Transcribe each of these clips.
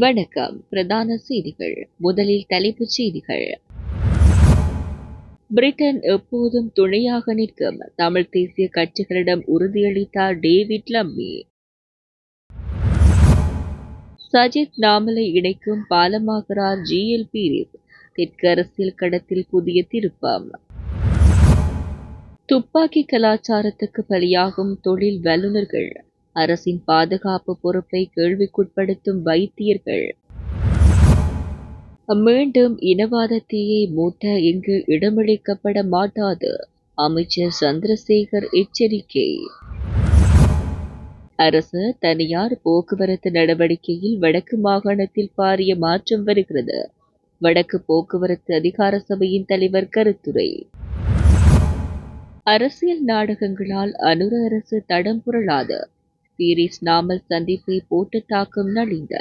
வணக்கம். பிரதான செய்திகள். முதலில் தலைப்புச் செய்திகள். பிரிட்டன் எப்போதும் துணையாக நிற்கும் தமிழ் தேசிய கட்சிகளிடம் உறுதியளித்தார் டேவிட் லம்மி. சஜித் நாமலை இணைக்கும் பாலமாகிறார் ஜிஎல் பீரிஸ். தெற்கு அரசியல் களத்தில் புதிய திருப்பம். துப்பாக்கி கலாச்சாரத்துக்கு பலியாகும் தொழில் வல்லுநர்கள். அரசின் பாதுகாப்பு பொறுப்பை கேள்விக்குட்படுத்தும் வைத்தியர்கள். மீண்டும் இனவாத தீயை மூட்ட இங்கு இடமளிக்கப்பட மாட்டாது. அமைச்சர் சந்திரசேகர் எச்சரிக்கை. அரசு தனியார் போக்குவரத்து நடவடிக்கையில் வடக்கு மாகாணத்தில் பாரிய மாற்றம் வருகிறது. வடக்கு போக்குவரத்து அதிகார சபையின் தலைவர் கருத்துரை. அரசியல் நாடகங்களால் அனுர அரசு தடம் புரளாது. பீரிஸ் நாமல் சந்திப்பை போட்டு தாக்கும் நலிந்த.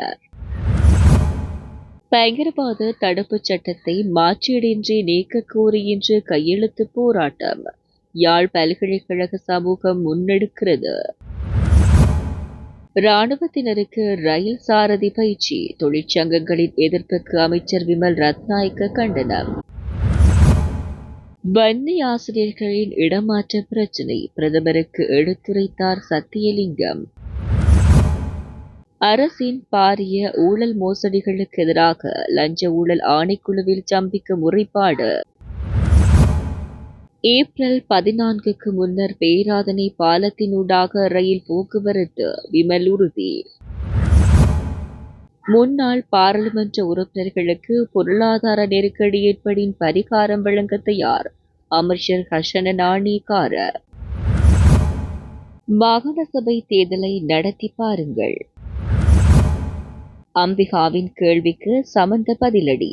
பயங்கரவாத தடுப்புச் சட்டத்தை மாற்றீடின்றி நீக்க கோரி இன்று கையெழுத்து போராட்டம். யாழ் பல்கலைக்கழக சமூகம் முன்னெடுக்கிறது. இராணுவத்தினருக்கு ரயில் சாரதி பயிற்சி. தொழிற்சங்கங்களின் எதிர்ப்புக்கு அமைச்சர் விமல் ரத்நாயக்க கண்டனம். வன்னி ஆசிரியர்களின் இடமாற்ற பிரச்சினை பிரதமருக்கு எடுத்துரைத்தார் சத்தியலிங்கம். அரசின் பாரிய ஊழல் மோசடிகளுக்கு எதிராக லஞ்ச ஊழல் ஆணைக்குழுவில் சம்பிக்க முறைப்பாடு. ஏப்ரல் 14க்கு முன்னர் பேராதனை பாலத்தினூடாக ரயில் போக்குவரத்து விமல் உறுதி. முன்னாள் பாராளுமன்ற உறுப்பினர்களுக்கு பொருளாதார நெருக்கடி ஏற்படின் பரிகாரம் வழங்க தயார். அமைச்சர் ஹசன நாணயக்கார. மாகாண சபை தேர்தலை நடத்தி பாருங்கள். அம்பிகாவின் கேள்விக்கு சமந்த பதிலடி.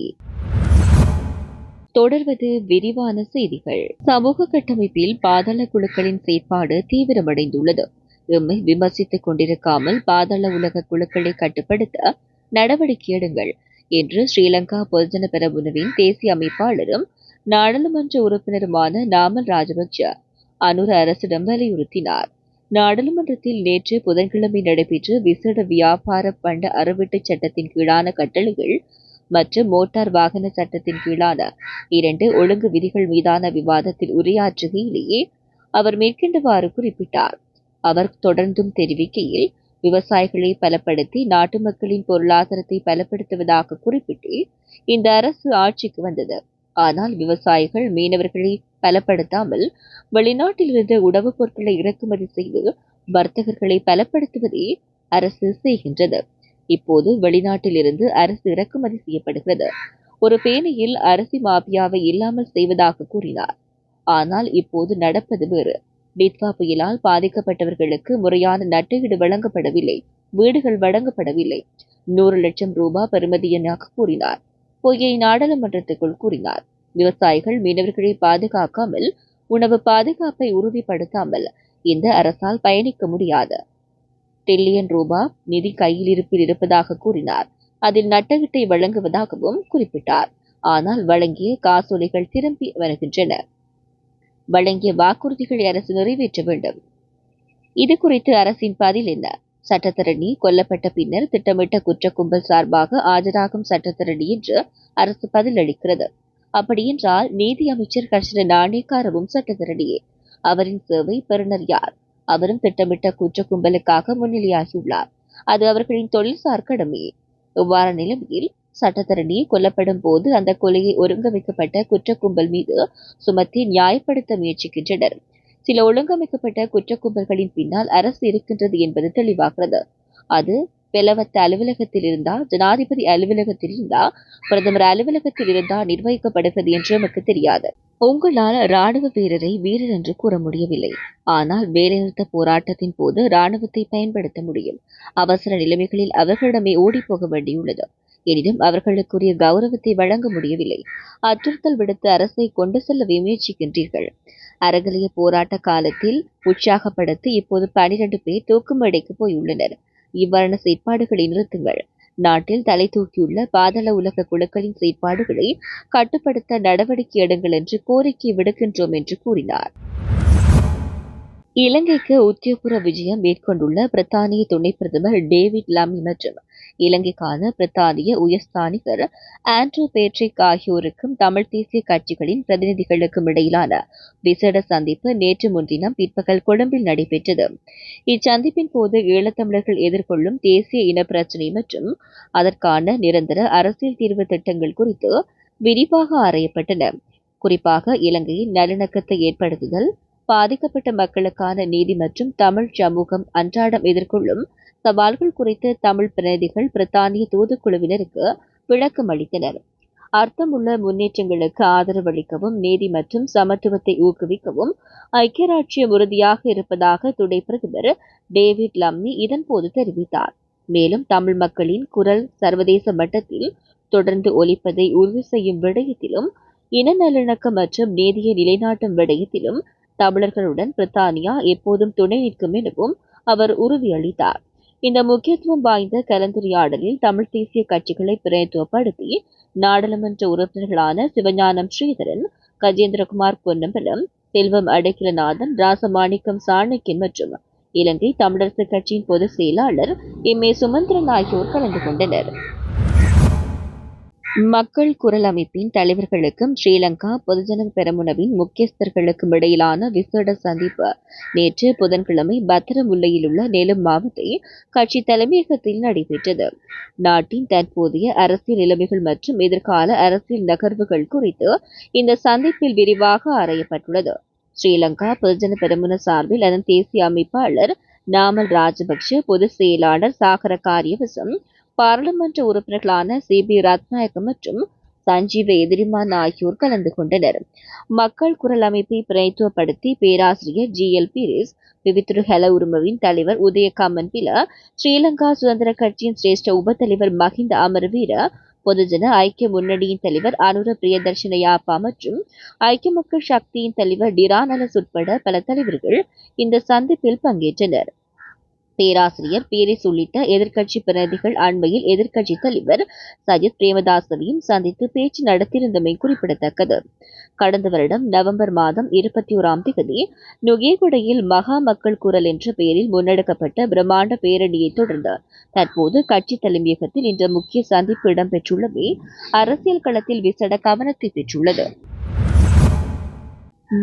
தொடர்வது விரிவான செய்திகள். சமூக கட்டமைப்பில் பாதாள குழுக்களின் செயற்பாடு தீவிரமடைந்துள்ளது. எம்மை விமர்சித்துக் கொண்டிருக்காமல் பாதாள உலக குழுக்களை கட்டுப்படுத்த நடவடிக்கை எடுங்கள் என்று ஸ்ரீலங்கா பொதுஜன பெரமுனவின் தேசிய அமைப்பாளரும் நாடாளுமன்ற உறுப்பினருமான நாமல் ராஜபக்ஷ அனுர அரசிடம் வலியுறுத்தினார். நாடாளுமன்றத்தில் நேற்று புதன்கிழமை நடைபெற்ற விசேட வியாபார பண்ட அறவீட்டுச் சட்டத்தின் கீழான கட்டளைகள் மற்றும் மோட்டார் வாகன சட்டத்தின் கீழான 2 ஒழுங்கு விதிகள் மீதான விவாதத்தில் உரையாற்றுகையிலேயே அவர் மேற்கண்டவாறு குறிப்பிட்டார். அவர் தொடர்ந்தும் தெரிவிக்கையில், விவசாயிகளை பலப்படுத்தி நாட்டு மக்களின் பொருளாதாரத்தை பலப்படுத்துவதாக குறிப்பிட்டு இந்த அரசு ஆட்சிக்கு வந்தது. ஆனால் விவசாயிகள் மீனவர்களை பலப்படுத்தாமல் வெளிநாட்டிலிருந்து உணவுப் பொருட்களை இறக்குமதி செய்து வர்த்தகர்களை பலப்படுத்துவதே அரசு செய்கின்றது. இப்போது வெளிநாட்டிலிருந்து அரசு இறக்குமதி செய்யப்படுகிறது. ஒரு பேனையில் அரிசி மாபியாவை இல்லாமல் செய்வதாக கூறினார். ஆனால் இப்போது நடப்பது வேறு. டிட்வா புயலால் பாதிக்கப்பட்டவர்களுக்கு முறையான நட்டஈடு வழங்கப்படவில்லை. வீடுகள் வழங்கப்படவில்லை. 100 லட்சம் ரூபாய் பெறுமதியாக கூறினார். பொய்யை நாடாளுமன்றத்துக்குள் கூறினார். விவசாயிகள் மீனவர்களை பாதுகாக்காமல் உணவு பாதுகாப்பை உறுதிப்படுத்தாமல் இந்த அரசால் பயணிக்க முடியாது. டில்லியன் ரூபாய் நிதி கையில் இருப்பில் இருப்பதாக கூறினார். அதில் நட்டஈட்டை வழங்குவதாகவும் குறிப்பிட்டார். ஆனால் வழங்கிய காசோலைகள் திரும்பி வருகின்றன. வழங்கிய வாக்குறுதிகளை அரசு நிறைவேற்ற வேண்டும். இது குறித்து அரசின் பதில் என்ன? சட்டத்தரணி கொல்லப்பட்ட பின்னர் திட்டமிட்ட குற்ற கும்பல் சார்பாக ஆஜராகும் சட்டத்தரணி என்று அரசு பதிலளிக்கிறது. அப்படியென்றால் நீதி அமைச்சர் ஹர்ஷன நாணயக்காரவும் சட்டத்தரணியே. அவரின் சேவை பெறுநர் யார்? அவரும் திட்டமிட்ட குற்ற கும்பலுக்காக முன்னிலையாகியுள்ளார். அது அவர்களின் தொழில்சார் கடமை. இவ்வாறு நிலைமையில் சட்டத்தரணி கொல்லப்படும் போது அந்த கொலையை ஒருங்கமைக்கப்பட்ட குற்ற கும்பல் மீது சுமத்தி நியாயப்படுத்த முயற்சிக்கின்றனர். சில ஒழுங்கமைக்கப்பட்ட குற்ற கும்பல்களின் பின்னால் அரசு இருக்கின்றது என்பது தெளிவாகிறது. அது பெலவத்த அலுவலகத்தில் இருந்தா, ஜனாதிபதி அலுவலகத்தில் இருந்தா, பிரதமர் அலுவலகத்தில் இருந்தா நிர்வகிக்கப்படுகிறது என்று நமக்கு தெரியாது. உங்களால் ராணுவ வீரரை வீரர் என்று கூற முடியவில்லை. ஆனால் வேலைநிறுத்த போராட்டத்தின் போது ராணுவத்தை பயன்படுத்த முடியும். அவசர நிலைமைகளில் அவர்களிடமே ஓடிப்போக வேண்டியுள்ளது. எனினும் அவர்களுக்குரிய கௌரவத்தை வழங்க முடியவில்லை. அச்சுறுத்தல் விடுத்து அரசை கொண்டு செல்ல முயற்சிக்கின்றீர்கள். அறகலைய போராட்ட காலத்தில் உற்சாகப்படுத்தி இப்போது 12 பேர் தூக்குமடைக்கு போயுள்ளனர். இவ்வாறான செயற்பாடுகளை நிறுத்துங்கள். நாட்டில் தலை தூக்கியுள்ள பாதாள உலக குழுக்களின் செயற்பாடுகளை கட்டுப்படுத்த நடவடிக்கை எடுங்கள் என்று கோரிக்கை விடுக்கின்றோம் என்று கூறினார். இலங்கைக்கு உத்தியோகபூர்வ விஜயம் மேற்கொண்டுள்ள பிரித்தானிய துணை பிரதமர் டேவிட் லம்மி மற்றும் இலங்கைக்கான பிரித்தானிய உயர்ஸ்தானிகர் ஆண்ட்ரூ பேட்ரிக் ஆகியோருக்கும் தமிழ் தேசிய கட்சிகளின் பிரதிநிதிகளுக்கும் இடையிலான விசேட சந்திப்பு நேற்று முன்தினம் பிற்பகல் கொழும்பில் நடைபெற்றது. இச்சந்திப்பின் போது ஈழத்தமிழர்கள் எதிர்கொள்ளும் தேசிய இன பிரச்சினை மற்றும் அதற்கான நிரந்தர அரசியல் தீர்வு திட்டங்கள் குறித்து விரிவாக ஆராயப்பட்டன. குறிப்பாக இலங்கையின் நல்லிணக்கத்தை ஏற்படுத்துதல், பாதிக்கப்பட்ட மக்களுக்கான நீதி மற்றும் தமிழ் சமூகம் அன்றாடம் எதிர்கொள்ளும் சவால்கள் குறித்து தமிழ் பிரதிநிதிகள் பிரித்தானிய தூதுக்குழுவினருக்கு விளக்கம் அளித்தனர். அர்த்தமுள்ள முன்னேற்றங்களுக்கு ஆதரவளிக்கவும் நீதி மற்றும் சமத்துவத்தை ஊக்குவிக்கவும் ஐக்கிய ராச்சியம் உறுதியாக இருப்பதாக துணை பிரதமர் டேவிட் லம்மி இதன்போது தெரிவித்தார். மேலும் தமிழ் மக்களின் குரல் சர்வதேச மட்டத்தில் தொடர்ந்து ஒலிப்பதை உறுதி செய்யும் விடயத்திலும் இன நல்லிணக்கம் மற்றும் நீதியை நிலைநாட்டும் விடயத்திலும் தமிழர்களுடன் பிரித்தானியா எப்போதும் துணை நிற்கும் எனவும் அவர் உறுதியளித்தார். இந்த முக்கியத்துவம் வாய்ந்த கலந்துரையாடலில் தமிழ் தேசிய கட்சிகளை பிரதித்துவப்படுத்தி நாடாளுமன்ற உறுப்பினர்களான சிவஞானம் ஸ்ரீதரன், கஜேந்திரகுமார் பொன்னம்பலம், செல்வம் அடைக்கலநாதன், ராசமாணிக்கம் சாணக்கியன் மற்றும் இலங்கை தமிழரசு கட்சியின் பொதுச் செயலாளர் எம்.ஏ. சுமந்திரன் ஆகியோர் கலந்து கொண்டனர். மக்கள் குரல் அமைப்பின் தலைவர்களுக்கும் ஸ்ரீலங்கா பொதுஜன பெரமுனவின் முக்கியஸ்தர்களுக்கும் இடையிலான விசேட சந்திப்பு நேற்று புதன்கிழமை பத்திரமுல்லையில் உள்ள நெலும் மாவட்ட கட்சி தலைமையகத்தில் நடைபெற்றது. நாட்டின் தற்போதைய அரசியல் நிலைமைகள் மற்றும் எதிர்கால அரசியல் நகர்வுகள் குறித்து இந்த சந்திப்பில் விரிவாக ஆராயப்பட்டுள்ளது. ஸ்ரீலங்கா பொதுஜன பெரமுன சார்பில் அதன் தேசிய அமைப்பாளர் நாமல் ராஜபக்ஷ, பொதுச் செயலாளர் சாகர காரியவசம், பாராளுமன்ற உறுப்பினர்களான சி.பி. ரத்நாயக்க மற்றும் சஞ்சீவ எதிரிமான் ஆகியோர் கலந்து கொண்டனர். மக்கள் குரல் அமைப்பை பிரதித்துவப்படுத்தி பேராசிரியர் ஜி.எல். பீரிஸ், விவித்துரு ஹெல உரிமையின் தலைவர் உதய கம்மன்பில, ஸ்ரீலங்கா சுதந்திர கட்சியின் சிரேஷ்ட உபத்தலைவர் மஹிந்த அமரவீர, பொதுஜன ஐக்கிய முன்னணியின் தலைவர் அனுர பிரியதர்ஷன யாப்பா மற்றும் ஐக்கிய மக்கள் சக்தியின் தலைவர் டிரானலஸ் உட்பட பல தலைவர்கள் இந்த சந்திப்பில் பங்கேற்றனர். பேராசிரியர் பீரிஸ் உள்ளிட்ட எதிர்க்கட்சி பிரதிநிதிகள் அண்மையில் எதிர்க்கட்சி தலைவர் சஜித் பிரேமதாசவையும் சந்தித்து பேச்சு நடத்தியிருந்தமை குறிப்பிடத்தக்கது. கடந்த வருடம் நவம்பர் மாதம் 21ஆம் தேதி நுகேகுடையில் மகா மக்கள் குரல் என்ற பெயரில் முன்னெடுக்கப்பட்ட பிரம்மாண்ட பேரணியை தொடர்ந்து தற்போது கட்சி தலைமையகத்தில் இன்று முக்கிய சந்திப்பு இடம்பெற்றுள்ளமை அரசியல் களத்தில் விசேட கவனத்தை பெற்றுள்ளது.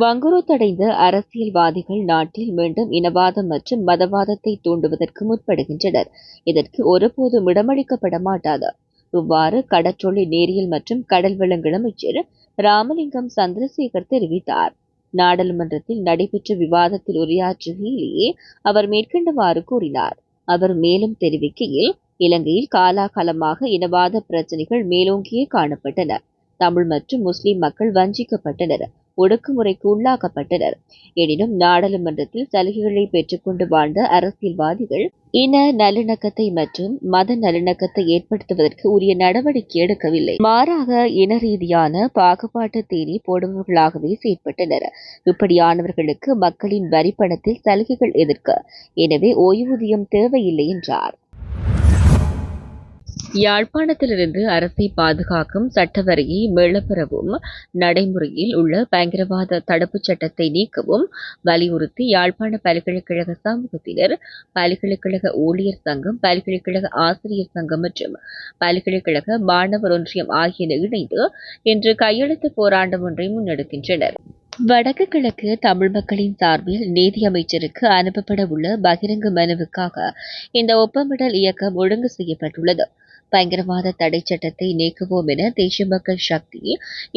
வங்குரோத்தடைந்த அரசியல்வாதிகள் நாட்டில் மீண்டும் இனவாதம் மற்றும் மதவாதத்தை தூண்டுவதற்கு முற்படுகின்றனர். இதற்கு ஒருபோதும் இடமளிக்கப்பட மாட்டாது. இவ்வாறு கடற்றொழி நேரியல் மற்றும் கடல் வளங்கள் அமைச்சர் ராமலிங்கம் சந்திரசேகர் தெரிவித்தார். நாடாளுமன்றத்தில் நடைபெற்ற விவாதத்தில் உரையாற்றுகையிலேயே அவர் மேற்கண்டவாறு கூறினார். அவர் மேலும் தெரிவிக்கையில், இலங்கையில் காலாகாலமாக இனவாத பிரச்சினைகள் மேலோங்கியே காணப்பட்டன. தமிழ் மற்றும் முஸ்லிம் மக்கள் வஞ்சிக்கப்பட்டனர், ஒடுக்குமுறைக்கு உள்ளாக்கப்பட்டனர். எனினும் நாடாளுமன்றத்தில் சலுகைகளை பெற்றுக்கொண்டு வாழ்ந்த அரசியல்வாதிகள் இன நல்லிணக்கத்தை மற்றும் மத நல்லிணக்கத்தை ஏற்படுத்துவதற்கு உரிய நடவடிக்கை எடுக்கவில்லை. மாறாக இன ரீதியான பாகுபாட்டு தேனி போடுபவர்களாகவே செயற்பட்டனர். இப்படியானவர்களுக்கு மக்களின் வரிப்பணத்தில் சலுகைகள் எதற்கு? எனவே ஓய்வூதியம் தேவையில்லை என்றார். யாழ்ப்பாணத்திலிருந்து அரசை பாதுகாக்கும் சட்டவரையை மீளப்பெறவும் நடைமுறையில் உள்ள பயங்கரவாத தடுப்புச் சட்டத்தை நீக்கவும் வலியுறுத்தி யாழ்ப்பாண பல்கலைக்கழக சமூகத்தினர், பல்கலைக்கழக ஊழியர் சங்கம், பல்கலைக்கழக ஆசிரியர் சங்கம் மற்றும் பல்கலைக்கழக மாணவர் ஒன்றியம் ஆகியன இணைந்து இன்று கையெழுத்து போராட்டம் ஒன்றை முன்னெடுக்கின்றனர். வடக்கு கிழக்கு தமிழ் மக்களின் சார்பில் நீதி அமைச்சருக்கு அனுப்பப்பட உள்ள பகிரங்க மனுவுக்காக இந்த ஒப்பமிடல் இயக்கம் ஒழுங்கு செய்யப்பட்டுள்ளது. பயங்கரவாத தடை சட்டத்தை நீக்குவோம் என தேசிய மக்கள் சக்தி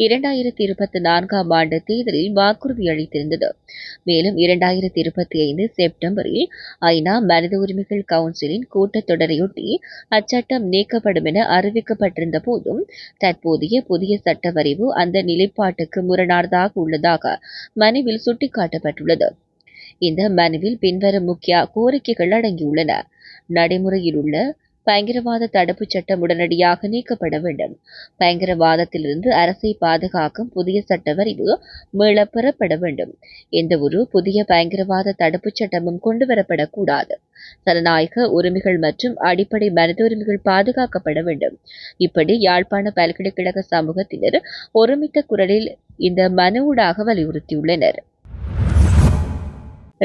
2024ஆம் ஆண்டு தேர்தலில் வாக்குறுதி அளித்திருந்தது. மேலும் 2025 செப்டம்பரில் ஐநா மனித உரிமைகள் கவுன்சிலின் கூட்டத்தொடரையொட்டி அச்சட்டம் நீக்கப்படும் என அறிவிக்கப்பட்டிருந்த போதும் தற்போதைய புதிய சட்ட வரைவு அந்த நிலைப்பாட்டுக்கு முரணானதாக உள்ளதாக மனுவில் சுட்டிக்காட்டப்பட்டுள்ளது. இந்த மனுவில் பின்வரும் முக்கிய கோரிக்கைகள் அடங்கியுள்ளன. நடைமுறையில் உள்ள பயங்கரவாத தடுப்புச் சட்டம் உடனடியாக நீக்கப்பட வேண்டும். பயங்கரவாதத்திலிருந்து அரசை பாதுகாக்கும் புதிய சட்ட வரைவு மீளப் பெறப்பட வேண்டும். எந்தவொரு புதிய பயங்கரவாத தடுப்புச் சட்டமும் கொண்டுவரப்படக்கூடாது. ஜனநாயக உரிமைகள் மற்றும் அடிப்படை மனித உரிமைகள் பாதுகாக்கப்பட வேண்டும். இப்படி யாழ்ப்பாண பல்கலைக்கழக சமூகத்தினர் ஒருமித்த குரலில் இந்த மனுவூடாக வலியுறுத்தியுள்ளனர்.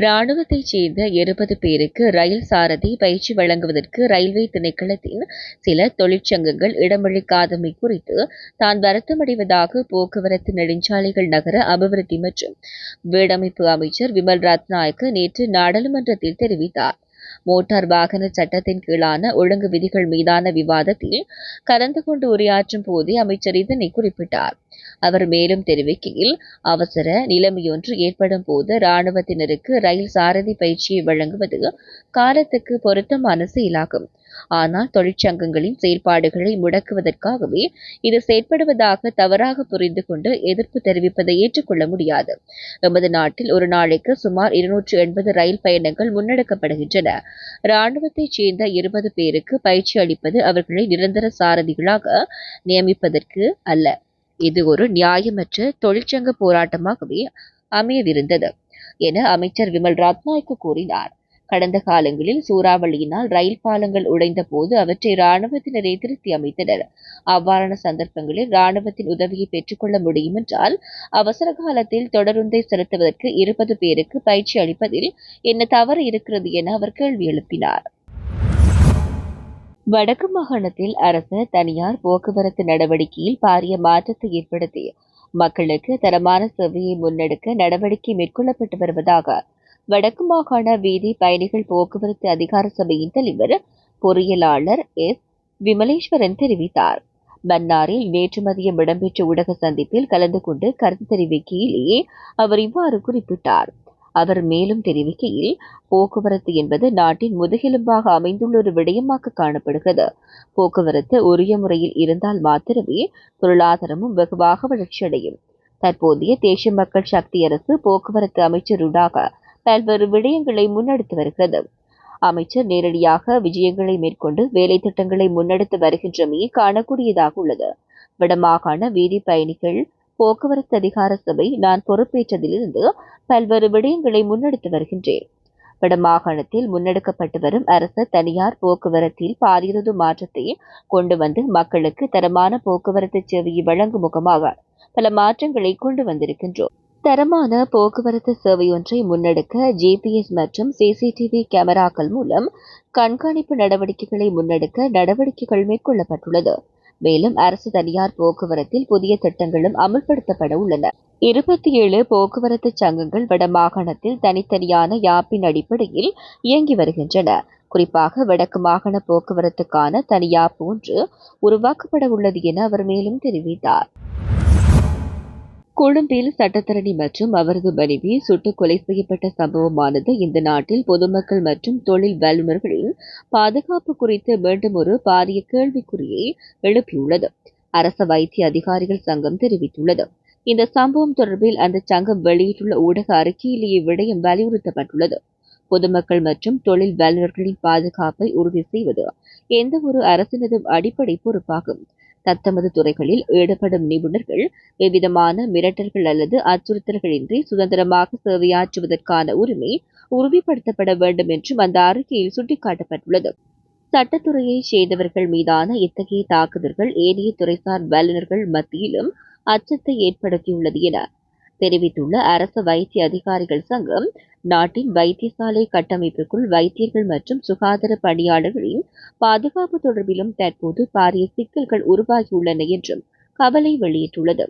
ராணுவத்தைச் சேர்ந்த 20 பேருக்கு ரயில் சாரதி பயிற்சி வழங்குவதற்கு ரயில்வே திணைக்களத்தின் சில தொழிற்சங்கங்கள் இடமளிக்காதமை குறித்து தான் வருத்தமடைவதாக போக்குவரத்து நெடுஞ்சாலைகள் நகர அபிவிருத்தி மற்றும் வீடமைப்பு அமைச்சர் விமல் ரத்நாயக்க நேற்று நாடாளுமன்றத்தில் தெரிவித்தார். மோட்டார் வாகன சட்டத்தின் கீழான ஒழுங்கு விதிகள் மீதான விவாதத்தில் கலந்து கொண்டு உரையாற்றும் போதே அமைச்சர் இதனை குறிப்பிட்டார். அவர் மேலும் தெரிவிக்கையில், அவசர நிலைமையொன்று ஏற்படும் போது இராணுவத்தினருக்கு ரயில் சாரதி பயிற்சியை வழங்குவது காலத்துக்கு பொருத்தமான செயலாகும். ஆனால் தொழிற்சங்கங்களின் செயல்பாடுகளை முடக்குவதற்காகவே இது செயற்படுவதாக தவறாக புரிந்து கொண்டு எதிர்ப்பு தெரிவிப்பதை ஏற்றுக்கொள்ள முடியாது. எமது நாட்டில் ஒரு நாளைக்கு சுமார் 280 ரயில் பயணங்கள் முன்னெடுக்கப்படுகின்றன. இராணுவத்தைச் சேர்ந்த 20 பேருக்கு பயிற்சி அளிப்பது அவர்களை நிரந்தர சாரதிகளாக நியமிப்பதற்கு அல்ல. இது ஒரு நியாயமற்ற தொழிற்சங்க போராட்டமாகவே அமையவிருந்தது என அமைச்சர் விமல் ரத்நாயக்க கூறினார். கடந்த காலங்களில் சூறாவளியினால் ரயில் பாலங்கள் உடைந்த போது அவற்றை இராணுவத்தினரே திருத்தி அமைத்தனர். அவ்வாறான சந்தர்ப்பங்களில் இராணுவத்தின் உதவியை பெற்றுக்கொள்ள முடியும் என்றால் அவசர காலத்தில் தொடருந்தை செலுத்துவதற்கு 20 பேருக்கு பயிற்சி அளிப்பதில் என்ன தவறு இருக்கிறது என அவர் கேள்வி எழுப்பினார். வடக்கு மாகாணத்தில் அரசு தனியார் போக்குவரத்து நடவடிக்கையில் பாரிய மாற்றத்தை ஏற்படுத்தி மக்களுக்கு தரமான சேவையை முன்னெடுக்க நடவடிக்கை மேற்கொள்ளப்பட்டு வருவதாக வடக்கு மாகாண வீதி பயணிகள் போக்குவரத்து அதிகார சபையின் தலைவர் பொறியியலாளர் எஸ். விமலேஸ்வரன் தெரிவித்தார். மன்னாரில் நேற்று மதியம் இடம்பெற்ற ஊடக சந்திப்பில் கலந்து கொண்டு கருத்து தெரிவிக்கையிலேயே அவர் இவ்வாறு குறிப்பிட்டார். அவர் மேலும் தெரிவிக்கையில், போக்குவரத்து என்பது நாட்டின் முதுகெலும்பாக அமைந்துள்ள ஒரு விடயமாக காணப்படுகிறது. போக்குவரத்து உரிய முறையில் இருந்தால் மாத்திரமே பொருளாதாரமும் வெகுவாக வளர்ச்சியடையும். தற்போதைய தேசிய மக்கள் சக்தி அரசு போக்குவரத்து அமைச்சருடாக பல்வேறு விடயங்களை முன்னெடுத்து வருகிறது. அமைச்சர் நேரடியாக விஜயங்களை மேற்கொண்டு வேலை திட்டங்களை முன்னெடுத்து வருகின்றமையை காணக்கூடியதாக உள்ளது. வடமாகாண வீதி பயணிகள் போக்குவரத்து அதிகார சபை நான் பொறுப்பேற்றதிலிருந்து பல்வேறு விடயங்களை முன்னெடுத்து வருகின்றேன். வடமாகாணத்தில் முன்னெடுக்கப்பட்டு வரும் அரசு தனியார் போக்குவரத்தில் பாரியொரு மாற்றத்தை கொண்டு வந்து மக்களுக்கு தரமான போக்குவரத்து சேவையை வழங்கும் முகமாக பல மாற்றங்களை கொண்டு வந்திருக்கின்றோம். தரமான போக்குவரத்து சேவை ஒன்றை முன்னெடுக்க ஜிபிஎஸ் மற்றும் சிசிடிவி கேமராக்கள் மூலம் கண்காணிப்பு நடவடிக்கைகளை முன்னெடுக்க நடவடிக்கைகள் மேற்கொள்ளப்பட்டுள்ளது. மேலும் அரசு தனியார் போக்குவரத்தில் புதிய திட்டங்களும் அமல்படுத்தப்பட உள்ளன. 27 போக்குவரத்து சங்கங்கள் வடமாகாணத்தில் தனித்தனியான யாப்பின் அடிப்படையில் இயங்கி வருகின்றன. குறிப்பாக வடக்கு மாகாண போக்குவரத்துக்கான தனி யாப் ஒன்று உருவாக்கப்பட உள்ளது என அவர் மேலும் தெரிவித்தார். கொழும்பில் சட்டத்தரணி மற்றும் அவரது மனைவி சுட்டுக் கொலை செய்யப்பட்ட சம்பவமானது இந்த நாட்டில் பொதுமக்கள் மற்றும் தொழில் வல்லுநர்களின் பாதுகாப்பு குறித்து மீண்டும் ஒரு பாரிய கேள்விக்குறியை எழுப்பியுள்ளது. அரச வைத்திய அதிகாரிகள் சங்கம் தெரிவித்துள்ளது. இந்த சம்பவம் தொடர்பில் அந்த சங்கம் வெளியிட்டுள்ள ஊடக அறிக்கையிலேயே விடயம் வலியுறுத்தப்பட்டுள்ளது. பொதுமக்கள் மற்றும் தொழில் வல்லுநர்களின் பாதுகாப்பை உறுதி செய்வது எந்த ஒரு அரசினதும் அடிப்படை பொறுப்பாகும். தத்தமது துறைகளில் ஈடுபடும் நிபுணர்கள் எவ்விதமான மிரட்டல்கள் அல்லது அச்சுறுத்தல்களின்றி சுதந்திரமாக சேவையாற்றுவதற்கான உரிமை உறுதிப்படுத்தப்பட வேண்டும் என்றும் அந்த அறிக்கையில் சுட்டிக்காட்டப்பட்டுள்ளது. சட்டத்துறையை சேர்ந்தவர்கள் மீதான இத்தகைய தாக்குதல்கள் ஏனைய துறைசார் வல்லுநர்கள் மத்தியிலும் அச்சத்தை ஏற்படுத்தியுள்ளது என தெரிவித்துள்ள அரச வைத்திய அதிகாரிகள் சங்கம், நாட்டின் வைத்தியசாலை கட்டமைப்புக்குள் வைத்தியர்கள் மற்றும் சுகாதார பணியாளர்களின் பாதுகாப்பு தொடர்பிலும் தற்போது பாரிய சிக்கல்கள் உருவாகியுள்ளன என்றும் கவலை வெளியிட்டுள்ளது.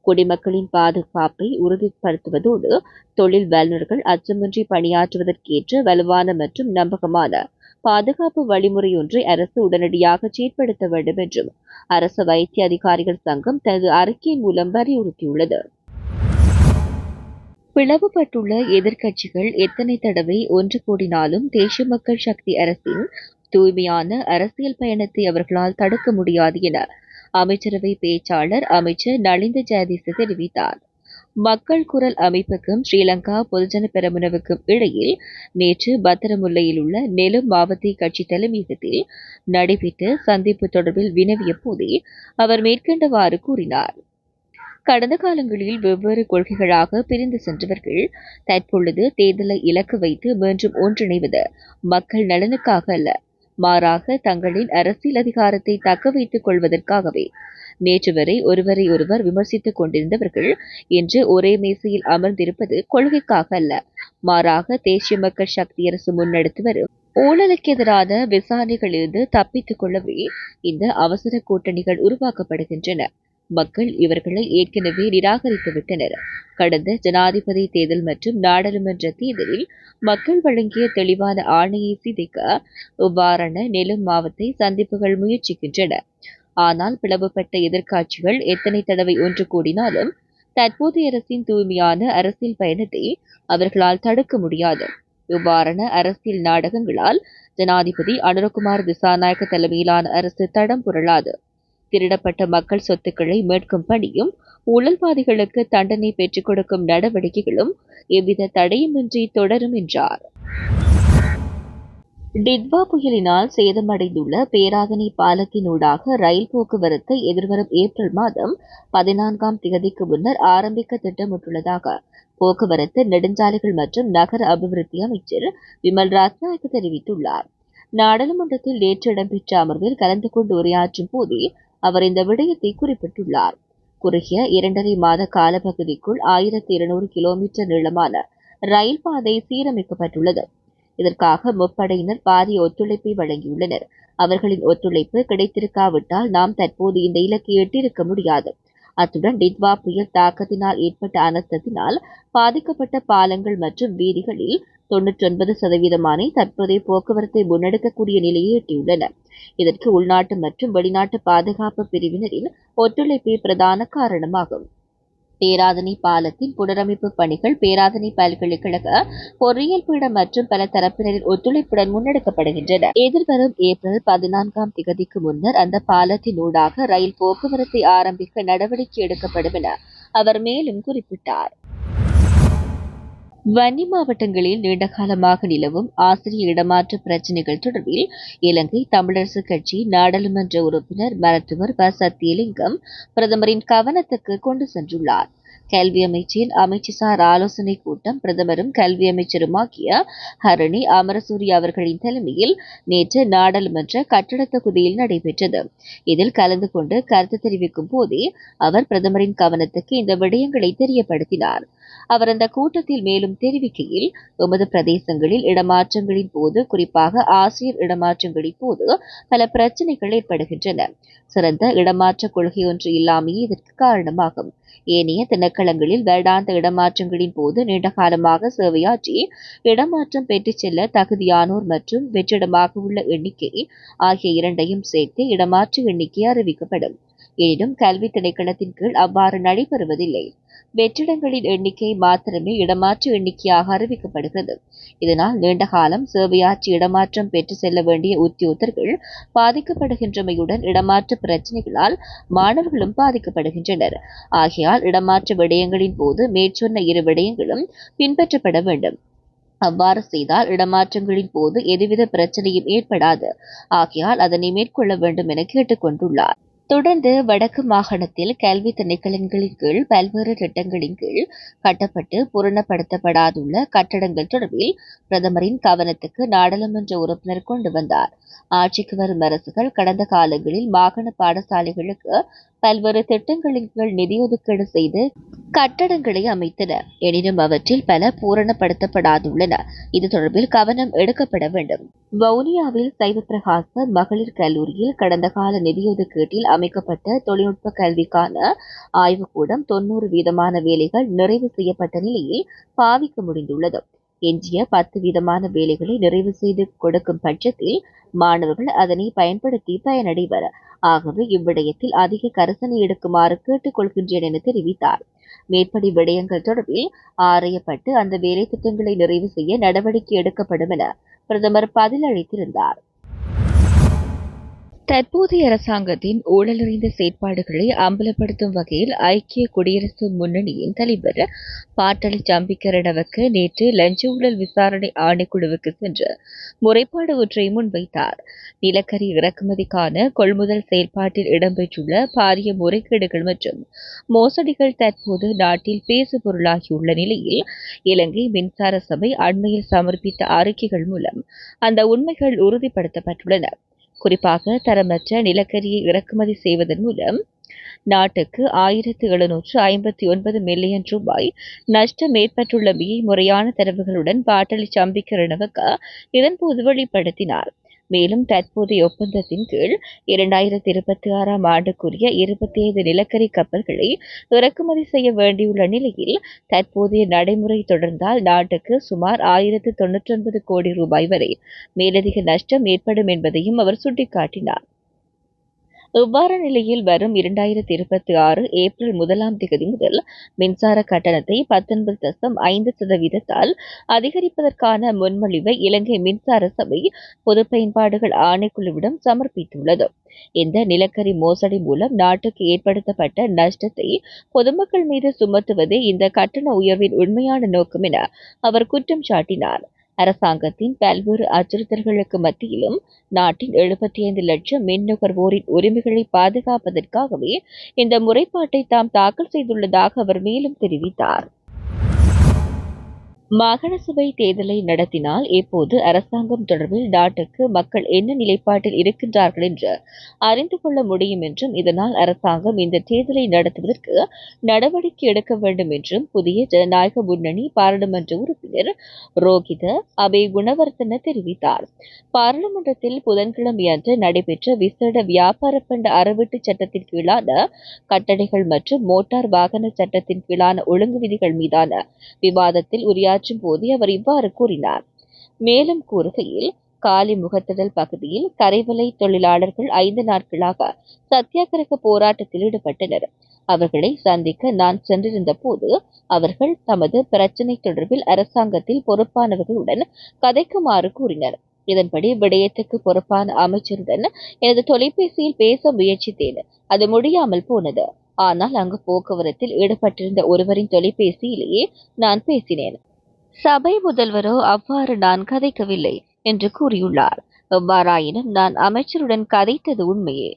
குடிமக்களின் பாதுகாப்பை உறுதிப்படுத்துவதோடு தொழில் வல்லுநர்கள் அச்சமின்றி பணியாற்றுவதற்கேற்ற வலுவான மற்றும் நம்பகமான பாதுகாப்பு வழிமுறை ஒன்றை அரசு உடனடியாக செயற்படுத்த வேண்டும் என்றும் அரச வைத்திய அதிகாரிகள் சங்கம் தனது அறிக்கையின் மூலம் வலியுறுத்தியுள்ளது. பிளவுபட்டுள்ள எதிர்க்கட்சிகள் எத்தனை தடவை ஒன்று கூடினாலும் தேசிய மக்கள் சக்தி அரசின் தூய்மையான அரசியல் பயணத்தை அவர்களால் தடுக்க முடியாது என அமைச்சரவை பேச்சாளர் அமைச்சர் நலிந்த ஜெயதீச தெரிவித்தார். மக்கள் குரல் அமைப்புக்கும் ஸ்ரீலங்கா பொதுஜன பெரமுனவுக்கும் இடையில் நேற்று பத்திரமுல்லையில் உள்ள நெலும் மாவட்ட கட்சி தலைமையகத்தில் நடைபெற்ற சந்திப்பு தொடர்பில் வினவிய போதே அவர் மேற்கண்டவாறு கூறினார். கடந்த காலங்களில் வெவ்வேறு கொள்கைகளாக பிரிந்து சென்றவர்கள் தற்பொழுது தேர்தலை இலக்கு வைத்து மீண்டும் ஒன்றிணைவது மக்கள் நலனுக்காக அல்ல, மாறாக தங்களின் அரசியல் அதிகாரத்தை தக்க வைத்துக் கொள்வதற்காகவே நேற்று வரை ஒருவரை ஒருவர் விமர்சித்துக் கொண்டிருந்தவர்கள் இன்று ஒரே மேசையில் அமர்ந்திருப்பது கொள்கைக்காக அல்ல, மாறாக தேசிய மக்கள் சக்தி அரசு முன்னெடுத்து வரும் ஊழலுக்கு எதிரான விசாரணைகளிலிருந்து தப்பித்துக் கொள்ளவே இந்த அவசர கூட்டணிகள் உருவாக்கப்படுகின்றன. மக்கள் இவர்களை ஏற்கனவே நிராகரித்துவிட்டனர். கடந்த ஜனாதிபதி தேர்தல் மற்றும் நாடாளுமன்ற தேர்தலில் மக்கள் வழங்கிய தெளிவான ஆணையை சிதைக்க இவ்வாறான நெலும் மாவத்தை சந்திப்புகள் முயற்சிக்கின்றன. ஆனால் பிளவுபட்ட எதிர்க்கட்சிகள் எத்தனை தடவை ஒன்று கூடினாலும் தற்போதைய அரசின் தூய்மையான அரசியல் பயணத்தை அவர்களால் தடுக்க முடியாது. இவ்வாறான அரசியல் நாடகங்களால் ஜனாதிபதி அனுரகுமார் திசாநாயக்க தலைமையிலான அரசு தடம் புரளாது. திருடப்பட்ட மக்கள் சொத்துக்களை மீட்கும் பணியும் ஊழல்வாதிகளுக்கு தண்டனை பெற்றுக் கொடுக்கும் நடவடிக்கைகளும் எவ்வித தடையுமின்றி தொடரும் என்றார். டிட்வா புயலினால் சேதமடைந்துள்ள பேராதனை பாலத்தினூடாக ரயில் போக்குவரத்து எதிர்வரும் ஏப்ரல் மாதம் 14ஆம் தேதிக்கு முன்னர் ஆரம்பிக்க திட்டமிட்டுள்ளதாக போக்குவரத்து நெடுஞ்சாலைகள் மற்றும் நகர அபிவிருத்தி அமைச்சர் விமல் ராஜ்நாயக்க தெரிவித்துள்ளார். நாடாளுமன்றத்தில் நேற்று இடம்பெற்ற அமர்வில் கலந்து கொண்டு உரையாற்றும் போதே அவர் இந்த விடயத்தை குறிப்பிட்டுள்ளார். குறுகிய 2.5 மாத காலப்பகுதிக்குள் 1200 கிலோமீட்டர் நீளமான ரயில் பாதை சீரமைக்கப்பட்டுள்ளது. இதற்காக முப்படையினர் பாரிய ஒத்துழைப்பை வழங்கியுள்ளனர். அவர்களின் ஒத்துழைப்பு கிடைத்திருக்காவிட்டால் நாம் தற்போது இந்த இலக்கை எட்டியிருக்க முடியாது. அத்துடன் டிட்வா புயல் தாக்கத்தினால் ஏற்பட்ட அனர்த்தத்தினால் பாதிக்கப்பட்ட பாலங்கள் மற்றும் வீதிகளில் 99% தற்போதைய போக்குவரத்தை முன்னெடுக்கக்கூடிய நிலையை எட்டியுள்ளன. இதற்கு உள்நாட்டு மற்றும் வெளிநாட்டு பாதுகாப்பு பிரிவினரின் ஒத்துழைப்பே பிரதான காரணமாகும். பேராதனை பாலத்தின் புனரமைப்பு பணிகள் பேராதனை பல்கலைக்கழக பொறியியல் பீடம் மற்றும் பல தரப்பினரின் ஒத்துழைப்புடன் முன்னெடுக்கப்படுகின்றன. எதிர்வரும் ஏப்ரல் 14ஆம் தேதிக்கு முன்னர் அந்த பாலத்தின் ஊடாக ரயில் போக்குவரத்தை ஆரம்பிக்க நடவடிக்கை எடுக்கப்படும் என அவர் மேலும் குறிப்பிட்டார். வன்னி மாவட்டங்களில் நீண்டகாலமாக நிலவும் ஆசிரிய இடமாற்ற பிரச்சினைகள் தொடர்பில் இலங்கை தமிழரசு கட்சி நாடாளுமன்ற உறுப்பினர் மருத்துவர் ப. சத்தியலிங்கம் பிரதமரின் கவனத்துக்கு கொண்டு சென்றுள்ளார். கல்வி அமைச்சின் அமைச்சுசார் ஆலோசனைக் கூட்டம் பிரதமரும் கல்வி அமைச்சருமாகிய ஹரணி அமரசூரிய அவர்களின் தலைமையில் நேற்று நாடாளுமன்ற கட்டட தொகுதியில் நடைபெற்றது. இதில் கலந்து கொண்டு கருத்து தெரிவிக்கும் போதே அவர் பிரதமரின் கவனத்துக்கு இந்த விடயங்களை தெரியப்படுத்தினார். அவர் அந்த கூட்டத்தில் மேலும் தெரிவிக்கையில், எமது பிரதேசங்களில் இடமாற்றங்களின் போது, குறிப்பாக ஆசிரியர் இடமாற்றங்களின் போது பல பிரச்சினைகள் ஏற்படுகின்றன. சிறந்த இடமாற்ற கொள்கை ஒன்று இல்லாமையே இதற்கு காரணமாகும். ஏனைய திணைக்களங்களில் வருடாந்த இடமாற்றங்களின் போது நீண்டகாலமாக சேவையாற்றி இடமாற்றம் பெற்றுச் செல்ல தகுதியானோர் மற்றும் வெற்றிடமாக உள்ள எண்ணிக்கை ஆகிய இரண்டையும் சேர்த்து இடமாற்ற எண்ணிக்கை அறிவிக்கப்படும். எனினும் கல்வி திணைக்களத்தின் கீழ் அவ்வாறு நடைபெறுவதில்லை. வெற்றிடங்களின் எண்ணிக்கை மாத்திரமே இடமாற்று எண்ணிக்கையாக அறிவிக்கப்படுகிறது. இதனால் நீண்டகாலம் சேவையாற்றி இடமாற்றம் பெற்று செல்ல வேண்டிய உத்தியோகத்தர்கள் பாதிக்கப்படுகின்றமையுடன் இடமாற்ற பிரச்சினைகளால் மாணவர்களும் பாதிக்கப்படுகின்றனர். ஆகையால் இடமாற்ற விடயங்களின் போது மேற்சொன்ன இரு விடயங்களும் பின்பற்றப்பட வேண்டும். அவ்வாறு செய்தால் இடமாற்றங்களின் போது எதுவித பிரச்சனையும் ஏற்படாது. ஆகையால் அதனை மேற்கொள்ள வேண்டும் என கேட்டுக் கொண்டுள்ளார். தொடர்ந்து வடக்கு மாகாணத்தில் கல்வி திணைக்களங்களின் கீழ் பல்வேறு திட்டங்களின் கீழ் கட்டப்பட்டு பூரணப்படுத்தப்படாதுள்ள கட்டடங்கள் தொடர்பில் பிரதமரின் கவனத்துக்கு நாடாளுமன்ற உறுப்பினர் கொண்டு வந்தார். ஆட்சிக்கு வரும் அரசுகள் கடந்த காலங்களில் மாகாண பாடசாலைகளுக்கு பல்வேறு திட்டங்களின் கீழ் நிதி ஒதுக்கீடு செய்து கட்டடங்களை அமைத்தன. எனினும் அவற்றில் பல பூரணப்படுத்தப்படாதுள்ளன. இது தொடர்பில் கவனம் எடுக்கப்பட வேண்டும். வவுனியாவில் சைவ பிரகாச மகளிர் கல்லூரியில் கடந்த கால நிதி ஒதுக்கீட்டில் அமைக்கப்பட்ட தொழில்நுட்ப கல்விக்கான ஆய்வுக்கூடம் 90% வேலைகள் நிறைவு செய்யப்பட்ட நிலையில் பாவிக்க முடிந்துள்ளது. எஞ்சிய 10% வேலைகளை நிறைவு செய்து கொடுக்கும் பட்சத்தில் மாணவர்கள் அதனை பயன்படுத்தி பயனடைவர். ஆகவே இவ்விடயத்தில் அதிக கரிசனை எடுக்குமாறு கேட்டுக் கொள்கின்றேன் என தெரிவித்தார். மேற்படி விடயங்கள் தொடர்பில் ஆராயப்பட்டு அந்த வேலை திட்டங்களை நிறைவு செய்ய நடவடிக்கை எடுக்கப்படும் என பிரதமர் பதிலளித்திருந்தார். தற்போதைய அரசாங்கத்தின் ஊழல் நிறைந்த செயற்பாடுகளை அம்பலப்படுத்தும் வகையில் ஐக்கிய குடியரசு முன்னணியின் தலைவர் பாட்டாளி சம்பிக்க ரணவக்க நேற்று லஞ்ச ஊழல் விசாரணை ஆணைக்குழுவுக்கு சென்று முறைப்பாடு ஒன்றை முன்வைத்தார். நிலக்கரி இறக்குமதிக்கான கொள்முதல் செயல்பாட்டில் இடம்பெற்றுள்ள பாரிய முறைகேடுகள் மற்றும் மோசடிகள் தற்போது நாட்டில் பேசு பொருளாகியுள்ள நிலையில் இலங்கை மின்சார சபை அண்மையில் சமர்ப்பித்த அறிக்கைகள் மூலம் அந்த உண்மைகள் உறுதிப்படுத்தப்பட்டுள்ளன. குறிப்பாக தரமற்ற நிலக்கரியை இறக்குமதி செய்வதன் மூலம் நாட்டுக்கு 1759 மில்லியன் ரூபாய் நஷ்டம் ஏற்பட்டுள்ளமையை முறையான தரவுகளுடன் பாட்டாளி சம்பிக்க ரணவக்க இதன்போது வெளிப்படுத்தினார். மேலும் தற்போதைய ஒப்பந்தத்தின் கீழ் 2026 ஆண்டுக்குரிய 25 நிலக்கரி கப்பல்களை இறக்குமதி செய்ய வேண்டியுள்ள நிலையில் தற்போதைய நடைமுறை தொடர்ந்தால் நாட்டுக்கு சுமார் 1099 கோடி ரூபாய் வரை மேலதிக நஷ்டம் ஏற்படும் என்பதையும் அவர் சுட்டிக்காட்டினார். இவ்வாறு நிலையில் வரும் 2026 ஏப்ரல் 1ஆம் தேதி முதல் மின்சார கட்டணத்தை 19.5% அதிகரிப்பதற்கான முன்மொழிவை இலங்கை மின்சார சபை பொது பயன்பாடுகள் ஆணைக்குழுவிடம் சமர்ப்பித்துள்ளது. இந்த நிலக்கரி மோசடி மூலம் நாட்டுக்கு ஏற்படுத்தப்பட்ட நஷ்டத்தை பொதுமக்கள் மீது சுமத்துவதே இந்த கட்டண உயர்வின் உண்மையான நோக்கம் என அவர் குற்றம் சாட்டினார். அரசாங்கத்தின் பல்வேறு அச்சுறுத்தல்களுக்கு மத்தியிலும் நாட்டின் 75 லட்சம் மின் நுகர்வோரின் உரிமைகளை பாதுகாப்பதற்காகவே இந்த முறைப்பாட்டை தாம் தாக்கல் செய்துள்ளதாக அவர் மேலும் தெரிவித்தார். மாகாண சபை தேர்தலை நடத்தினால் எப்போது அரசாங்கம் தொடர்பில் நாட்டுக்கு மக்கள் என்ன நிலைப்பாட்டில் இருக்கின்றார்கள் என்று அறிந்து கொள்ள முடியும் என்றும் இதனால் அரசாங்கம் இந்த தேர்தலை நடத்துவதற்கு நடவடிக்கை எடுக்க வேண்டும் என்றும் புதிய ஜனநாயக முன்னணி பாராளுமன்ற உறுப்பினர் ரோகித அபே குணவர்த்தன தெரிவித்தார். பாராளுமன்றத்தில் புதன்கிழமை அன்று நடைபெற்ற விசேட வியாபார பண்ட அறவீட்டு சட்டத்தின் கீழான கட்டளைகள் மற்றும் மோட்டார் வாகன சட்டத்தின் கீழான ஒழுங்கு விதிகள் மீதான விவாதத்தில் உரையாற்றும் போது அவர் இவ்வாறு கூறினார். மேலும் கூறுகையில் காலி முகத்திடல் பகுதியில் கரைவலை தொழிலாளர்கள் 5 நாட்களாக சத்தியாகிரக போராட்டத்தில் ஈடுபட்டனர். அவர்களை சந்திக்க நான் சென்றிருந்த போது அவர்கள் தமது பிரச்சினை தொடர்பில் அரசாங்கத்தில் பொறுப்பானவர்களுடன் கதைக்குமாறு கூறினர். இதன்படி விடயத்துக்கு பொறுப்பான அமைச்சருடன் எனது தொலைபேசியில் பேச முயற்சித்தேன். அது முடியாமல் போனது. ஆனால் அங்கு போக்குவரத்தில் ஈடுபட்டிருந்த ஒருவரின் தொலைபேசியிலேயே நான் பேசினேன். சபை முதல்வரோ அவ்வாறு நான் கதைக்கவில்லை என்று கூறியுள்ளார். எவ்வாறாயினும் நான் அமைச்சருடன் கதைத்தது உண்மையே.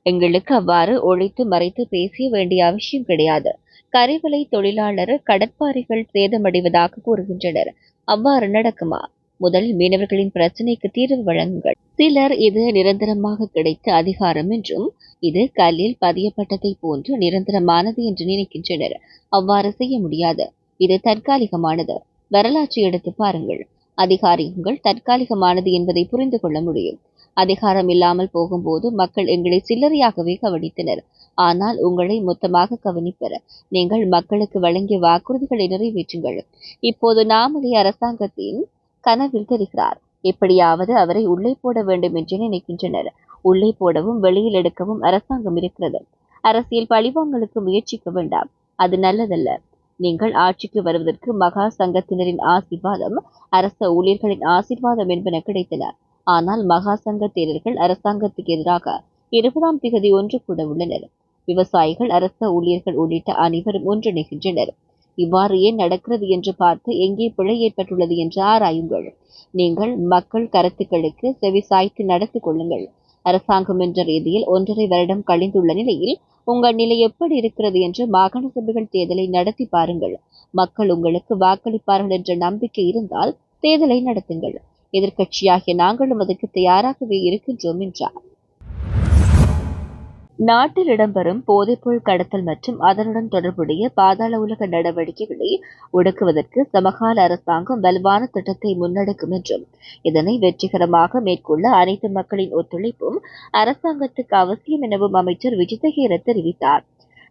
எங்களுக்கு அவ்வாறு ஒழித்து மறைத்து பேசிய வேண்டிய அவசியம் கிடையாது. கரைவலை தொழிலாளர் கடற்பாறைகள் சேதமடைவதாக கூறுகின்றனர். அவ்வாறு நடக்குமா? முதலில் மீனவர்களின் பிரச்சினைக்கு தீர்வு வழங்குங்கள். சிலர் இது நிரந்தரமாக கிடைத்த அதிகாரம் என்றும் இது கல்லில் பதியப்பட்டதை போன்று நிரந்தரமானது என்று நினைக்கின்றனர். அவ்வாறு செய்ய முடியாது. இது தற்காலிகமானது. வரலாற்றை எடுத்து பாருங்கள். அதிகாரங்கள் தற்காலிகமானது என்பதை புரிந்து கொள்ள முடியும். அதிகாரம் இல்லாமல் போகும்போது மக்கள் எங்களை சில்லறையாகவே கவனித்தனர். ஆனால் உங்களை மொத்தமாக கவனிப்பர். நீங்கள் மக்களுக்கு வழங்கிய வாக்குறுதிகளை நிறைவேற்றுங்கள். இப்போது நாமளே அரசாங்கத்தின் கனவில் தெரிகிறார். எப்படியாவது அவரை உள்ளே போட வேண்டும் என்று நினைக்கின்றனர். உள்ளே போடவும் வெளியில் எடுக்கவும் அரசாங்கம் இருக்கிறது. அரசியல் பழிவாங்கலுக்கு முயற்சிக்க வேண்டாம். அது நல்லதல்ல. நீங்கள் ஆட்சிக்கு வருவதற்கு மகா சங்கத்தினரின் ஆசீர்வாதம், அரச ஊழியர்களின் ஆசீர்வாதம் என்பன கிடைத்தன. ஆனால் மகா சங்க தேரர்கள் அரசாங்கத்துக்கு எதிராக 20ஆம் தேதி ஒன்று கூட உள்ளனர். விவசாயிகள், அரச ஊழியர்கள் உள்ளிட்ட அனைவரும் ஒன்றிணைகின்றனர். இவ்வாறு ஏன் நடக்கிறது என்று பார்த்து எங்கே பிழை ஏற்பட்டுள்ளது என்று ஆராயுங்கள். நீங்கள் மக்கள் கருத்துக்களுக்கு செவிசாய்த்து நடந்து கொள்ளுங்கள். அரசாங்கம் என்ற ரீதியில் 1.5 வருடம் கழிந்துள்ள நிலையில் உங்கள் நிலை எப்படி இருக்கிறது என்று மாகாண சபைகள் தேர்தலை நடத்தி பாருங்கள். மக்கள் உங்களுக்கு வாக்களிப்பார்கள் என்ற நம்பிக்கை இருந்தால் தேர்தலை நடத்துங்கள். எதிர்க்கட்சியாகிய நாங்களும் அதற்கு தயாராகவே இருக்கின்றோம் என்றார். நாட்டில் இடம்பெறும் போதைப்பொருள் கடத்தல் மற்றும் அதனுடன் தொடர்புடைய பாதாள உலக நடவடிக்கைகளை ஒடுக்குவதற்கு சமகால அரசாங்கம் வலுவான திட்டத்தை முன்னெடுக்கும் என்றும் இதனை வெற்றிகரமாக மேற்கொள்ள அனைத்து மக்களின் ஒத்துழைப்பும் அரசாங்கத்துக்கு அவசியம் எனவும் அமைச்சர் விஜிதஹேர தெரிவித்தார்.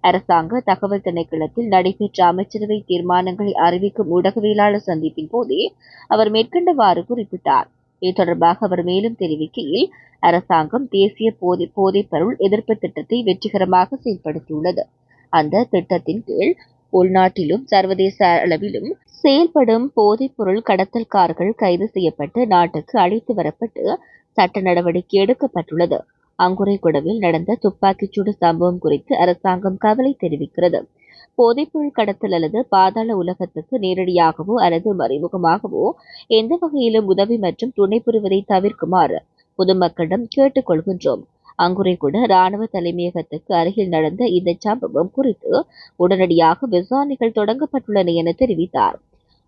அரசாங்க தகவல் திணைக்களத்தில் நடைபெற்ற அமைச்சரவை தீர்மானங்களை அறிவிக்கும் ஊடகவியலாளர் சந்திப்பின் போதே அவர் மேற்கண்டவாறு குறிப்பிட்டார். இது தொடர்பாக அவர் மேலும் தெரிவிக்கையில் அரசாங்கம் தேசிய போதைப்பொருள் எதிர்ப்பு திட்டத்தை வெற்றிகரமாக செயல்படுத்தியுள்ளது. அந்த திட்டத்தின் கீழ் உள்நாட்டிலும் சர்வதேச அளவிலும் செயல்படும் போதைப்பொருள் கடத்தல்காரர்கள் கைது செய்யப்பட்டு நாட்டுக்கு அழைத்து வரப்பட்டு சட்ட நடவடிக்கை எடுக்கப்பட்டுள்ளது. அங்குரைகுடவில் நடந்த துப்பாக்கிச்சூடு சம்பவம் குறித்து அரசாங்கம் கவலை தெரிவிக்கிறது. போதைப்பொருள் கடத்தல் அல்லது பாதாள உலகத்துக்கு நேரடியாகவோ அல்லது மறைமுகமாகவோ எந்த வகையிலும் உதவி மற்றும் துணை புரிவதை தவிர்க்குமாறு பொதுமக்களிடம் கேட்டுக் கொள்கின்றோம். அங்குரைகுட ராணுவ தலைமையகத்துக்கு அருகில் நடந்த இந்த சம்பவம் குறித்து உடனடியாக விசாரணைகள் தொடங்கப்பட்டுள்ளன என தெரிவித்தார்.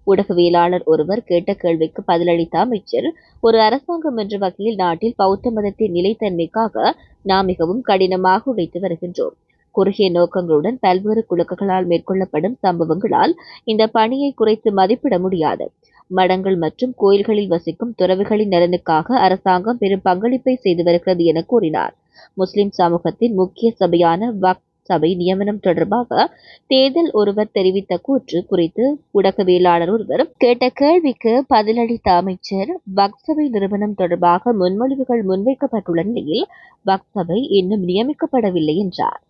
ஊடகவியலாளர் ஒருவர் கேட்ட கேள்விக்கு பதிலளித்த அமைச்சர், ஒரு அரசாங்கம் என்ற வகையில் நாட்டில் பௌத்த மதத்தின் நிலைத்தன்மைக்காக நாம் மிகவும் கடினமாக உழைத்து வருகின்றோம். குறுகிய நோக்கங்களுடன் பல்வேறு குழுக்களால் மேற்கொள்ளப்படும் சம்பவங்களால் இந்த பணியை குறைத்து மதிப்பிட முடியாது. மடங்கள் மற்றும் கோயில்களில் வசிக்கும் துறவிகளின் நலனுக்காக அரசாங்கம் பெரும் பங்களிப்பை செய்து வருகிறது என கூறினார். முஸ்லிம் சமூகத்தின் முக்கிய சபையான வக்ஃப் சபை நியமனம் தொடர்பாக தேர்தல் ஒருவர் தெரிவித்த கூற்று குறித்து ஊடகவியலாளர் ஒருவர் கேட்ட கேள்விக்கு பதிலளித்த அமைச்சர், வக்ஃப் சபை நிறுவனம் தொடர்பாக முன்மொழிவுகள் முன்வைக்கப்பட்டுள்ள நிலையில் வக்ஃப் சபை இன்னும் நியமிக்கப்படவில்லை என்றார்.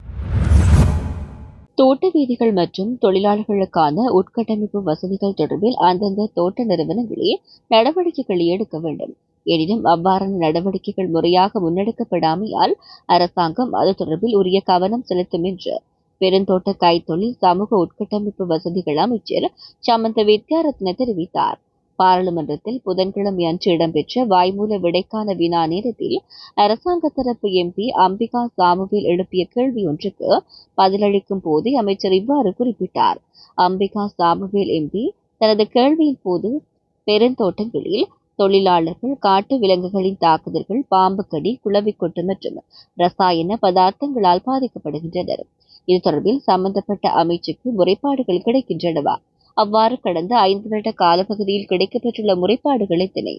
தோட்ட வீதிகள் மற்றும் தொழிலாளர்களுக்கான உட்கட்டமைப்பு வசதிகள் தொடர்பில் அந்தந்த தோட்ட நிறுவனங்களே நடவடிக்கைகளை எடுக்க வேண்டும். எனினும் அவ்வாறான நடவடிக்கைகள் முறையாக முன்னெடுக்கப்படாமையால் அரசாங்கம் அது தொடர்பில் உரிய கவனம் செலுத்தும் என்று பெருந்தோட்ட கைத்தொழில் சமூக உட்கட்டமைப்பு வசதிகள் அமைச்சர் சமந்த வித்யாரத்ன தெரிவித்தார். பாராளுமன்றத்தில் புதன்கிழமை அன்று இடம்பெற்ற வாய்மூல விடைக்கான வினா நேரத்தில் அரசாங்க தரப்பு எம்பி அம்பிகா சாமுவேல் எழுப்பிய கேள்வி ஒன்றுக்கு பதிலளிக்கும் போதே அமைச்சர் இவ்வாறு குறிப்பிட்டார். அம்பிகா சாமுவேல் எம்பி தனது கேள்வியின் போது பெருந்தோட்டங்களில் தொழிலாளர்கள் காட்டு விலங்குகளின் தாக்குதல்கள், பாம்பு கடி, குளவிக்கொட்டு மற்றும் ரசாயன பதார்த்தங்களால் பாதிக்கப்படுகின்றனர். இது தொடர்பில் சம்பந்தப்பட்ட அமைச்சுக்கு முறைப்பாடுகள் கிடைக்கின்றனவா? அவ்வாறு கடந்த 5 வருட காலப்பகுதியில் கிடைக்கப்பெற்றுள்ள முறைப்பாடுகள் எத்தனை?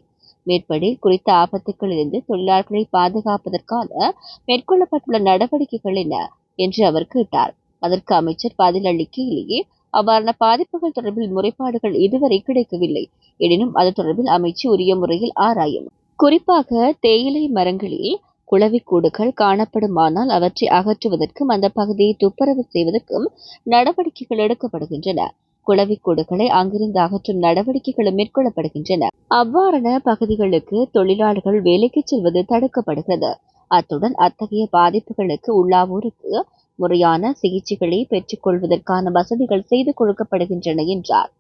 மேற்படி குறித்த ஆபத்துக்களிலிருந்து தொழிலாளர்களை பாதுகாப்பதற்கான மேற்கொள்ளப்பட்டுள்ள நடவடிக்கைகள் என்ன என்று அவர் கேட்டார். அதற்கு அமைச்சர் பதிலளிக்கையிலேயே அவ்வாறான பாதிப்புகள் தொடர்பில் முறைப்பாடுகள் இதுவரை கிடைக்கவில்லை. எனினும் அது தொடர்பில் அமைச்சு உரிய முறையில் ஆராயும். குறிப்பாக தேயிலை மரங்களில் குளவிக்கூடுகள் காணப்படுமானால் அவற்றை அகற்றுவதற்கும் அந்த பகுதியை துப்புரவு செய்வதற்கும் நடவடிக்கைகள் எடுக்கப்படுகின்றன. குளவிக்கூடுகளை அங்கிருந்து அகற்றும் நடவடிக்கைகளும் மேற்கொள்ளப்படுகின்றன. அவ்வாறான பகுதிகளுக்கு தொழிலாளர்கள் வேலைக்கு செல்வது தடுக்கப்படுகிறது. அத்துடன் அத்தகைய பாதிப்புகளுக்கு உள்ளாவோருக்கு முறையான சிகிச்சைகளை பெற்றுக் கொள்வதற்கான வசதிகள் செய்து கொடுக்கப்படுகின்றன என்றார்.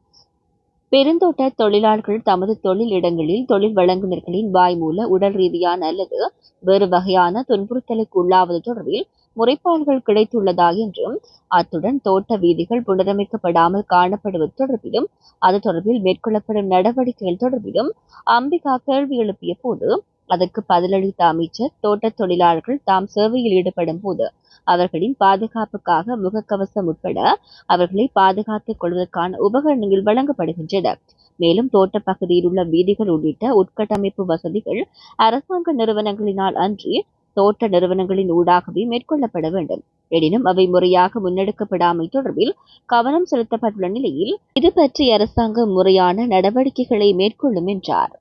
பெருந்தோட்ட தொழிலாளர்கள் தமது தொழில் இடங்களில் தொழில் வழங்குநர்களின் வாய்மூல உடல் ரீதியான அல்லது வேறு வகையான துன்புறுத்தலுக்கு உள்ளாவது தொடர்பில் முறைப்பாடுகள் கிடைத்துள்ளதா என்றும், அத்துடன் தோட்ட வீதிகள் புனரமைக்கப்படாமல் காணப்படுவது தொடர்பிலும் அது தொடர்பில் மேற்கொள்ளப்படும் நடவடிக்கைகள் தொடர்பிலும் அம்பிகா கேள்வி எழுப்பிய போது அதற்கு பதிலளித்த அமைச்சர், தோட்ட தொழிலாளர்கள் தாம் சேவையில் ஈடுபடும் போது அவர்களின் பாதுகாப்புக்காக முகக்கவசம் உட்பட அவர்களை பாதுகாத்துக் கொள்வதற்கான உபகரணங்கள் வழங்கப்படுகின்றன. மேலும் தோட்ட பகுதியில் உள்ள வீதிகள் உள்ளிட்ட உட்கட்டமைப்பு வசதிகள் அரசாங்க நிறுவனங்களினால் அன்றி தோட்ட நிறுவனங்களின் ஊடாகவே மேற்கொள்ளப்பட வேண்டும். எனினும் அவை முறையாக முன்னெடுக்கப்படாமை தொடர்பில் கவனம் செலுத்தப்பட்டுள்ள நிலையில் இது பற்றி அரசாங்கம் முறையான நடவடிக்கைகளை மேற்கொள்ளும் என்றார்.